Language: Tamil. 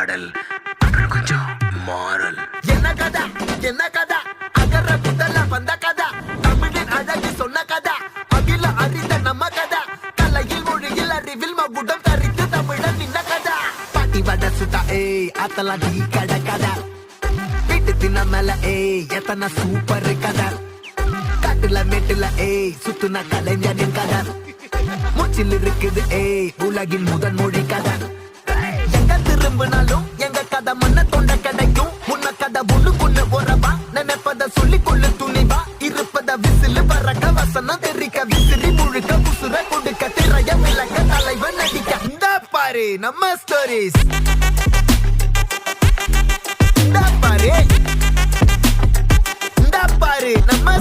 பாடல் அப்புறம் கொஞ்சம் மாறல். என்ன கதா அகர முதல வந்த கதா தமிழின் அழகு சொன்ன கதா அகில அறிந்த நம்ம கதா கலையில் மொழியில் அறிவில் மகுடம் தரித்து தமிழன் நின்ன கதா பாட்டி வட சுட்டா அத்தலாம் டீ கடை கதா வீட்டு தின்ன மேல எத்தனை சூப்பர் கதா காட்டுல மேட்டுல சுத்துன கலைஞனின் கதா மூச்சில் இருக்குது உலகின் முதன் மொழி கதா எங்க திரும்பினாலும் எங்க கதை மண்ண தொண்ட கிடைக்கும் முன்ன கதை ஒண்ணுக்குள்ள உறவா நினைப்பத சொல்லி கொள்ளு துணிவா இருப்பத விசிலு பறக்க வசனம் தெரிக்க விசிறி முழுக்க புசுர கொடுக்க திரைய விளக்க தலைவன் நடிக்க இந்த பாரு நம்ம ஸ்டோரிஸ் இந்த பாரு நம்ம